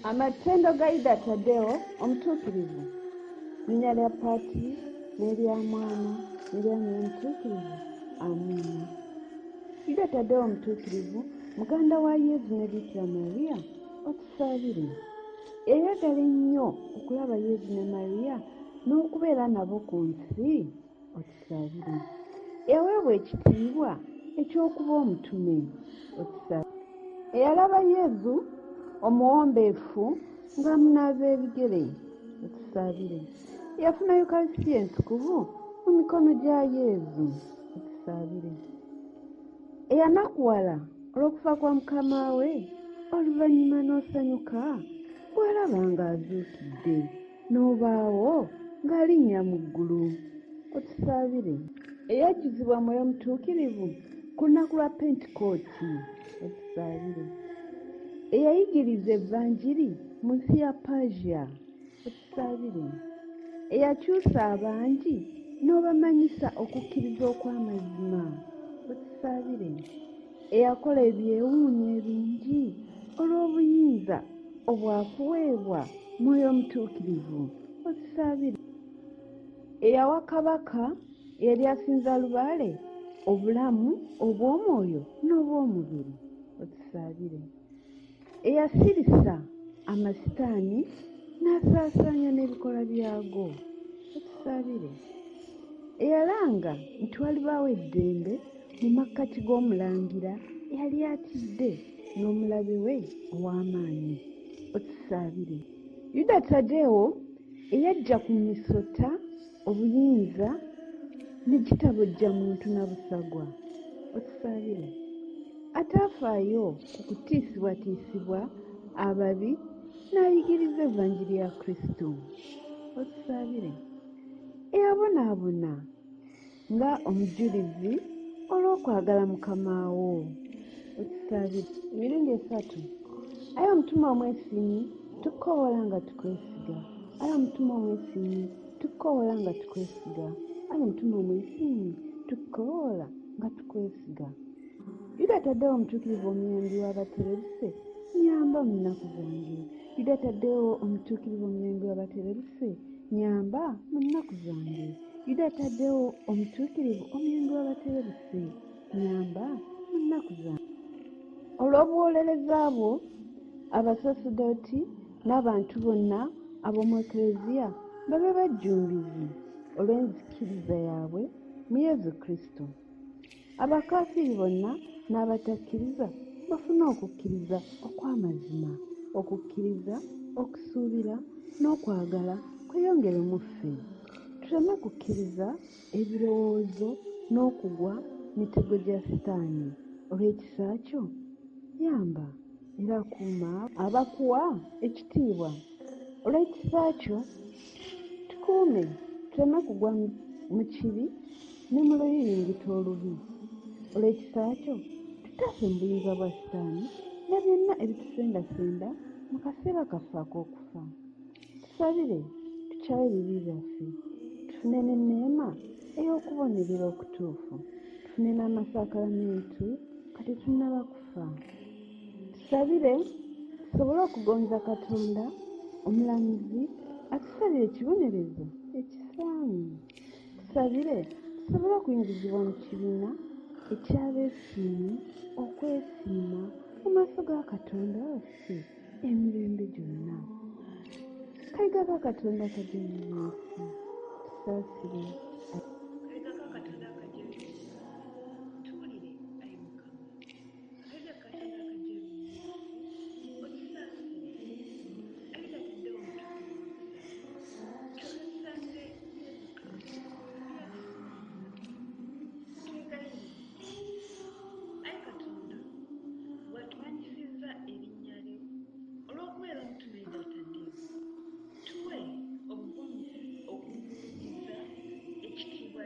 Amatendo ga Yuda Taddeo Omutuukirivu. Linnya lya Paatiri n'erya Mwana n'erya Mwoyo Omutuukirivu. Amiina. Yuda Taddeo Omutuukirivu, muganda wa Yesu ne Bikira Mariya, otusaabire. Eyagala ennyo okulaba Yesu ne Mariya n'okubeera nabo ku nsi, otusaabire. Eyaweebwa ekitiibwa eky'okuba omutume, otusaabire. Eyalaba Yesu omuwombeefu ng'amunaaza ebigere, otusaabire. Eyafuna Yukarisitiya entukuvu mu mikono gya Yesu, otusaabire. Eyanakuwala olw'okufa kwa Mukama we, oluvannyuma n'osanyuka bw'alaba ng'azuukidde, n'obaawo ng'alinnya mu ggulu, otusaabire. Eyajjuzibwa Mwoyo Omutuukirivu ku lunaku lwa Pentekooti, otusaabire. Eyayigiriza evvanjiri mu nsi ya Persia, otusaabire. Eyakyusa abangi n'obamanyisa okukkiriza okw'amazima, otusaabire. Eyakola ebyewuunyo ebingi olw'obuyinza obwakuweebwa Mwoyo Omutuukirivu, otusaabire. Eyawa kabaka eyali asinza lubaale obulamu obw'omwoyo n'obw'omubiri, otusaabire. Eyasirisa amasitaani n'asaasaanya n'ebikola byago, otusaabire. Eyalanga nti walibaawo eddembe mu makkati g'omulangira eyali atidde n'omulabe we ow'amaanyi, otusaabire. Yuda Taddeo eyaggya ku misota obuyinza n'ekitabojja muntu na busagwa, otusaabire. Ataafaayo ku kutiisibwatiisibwa ababi n'ayigiriza evvanjiri ya Kristo, otusaabire. Eyabonaabona nga omujulizi olw'okwagala Mukama wo, otusaabire. Emirundi 3. Ayi omutima omwesimyi, tukkoola nga tukwesiga. Ayi omutima omwesimyi, tukkoola nga tukwesiga. Ayi omutima omwesimyi, tukkoola nga tukwesiga. Yuda Taddeo Omutuukirivu, omuyambi w'abatereruse, nyamba mu nnaku zange. Yuda Taddeo Omutuukirivu, omuyambi w'abatereruse, nyamba mu nnaku zange. Yuda Taddeo Omutuukirivu, omuyambi w'abatereruse, nyamba mu nnaku zange. Olw'obuwolereza bwo, abasasedooti n'abantu bonna ab'omu Eklezia babe bajjumbizi olw'enzikiriza yaabwe mu Yesu Kristo. Abakaafiri bonna n'abatakkiriza bafune okukkiriza okw'amazima, okukkiriza, okusuubira n'okwagala kweyongere mu ffe. Tuleme kukkiriza ebirowoozo n'okugwa mitego gya Sitaani. Olw'ekisa kyo, yamba era kuuma abakuwa ekitiibwa. Olw'ekisa kyo, tukuume tuleme kugwa mu kibi ne mu luyiringito olubi. Olw'ekisa kyo, tutaase mu buyinza bwa Sitaani na byonna ebitusendasenda mu kaseera kaffe ak'okufa. Tusabire tukyawe ebibi byaffe, tufune n'enneema ey'okubonerera okutuufu, tufune n'amasakalamentu kati tunnaba kufa. Tusabire tusobole okugonza Katonda omulamuzi atusabire ekibonerezo ekisaamu. Tusabire tusobole okuyingizibwa mu kibiina eky'abeesiimyi okwesiima mu maaso ga Katonda waffe emirembe gyonna. Kayiga ka Katonda kajja mu nsi, tusaasire. Watwanyisizza erinnya lyo olw'okubeera omutume Yuda Taddeo. Tuwe obuvumizi okugumiza ekitiibwa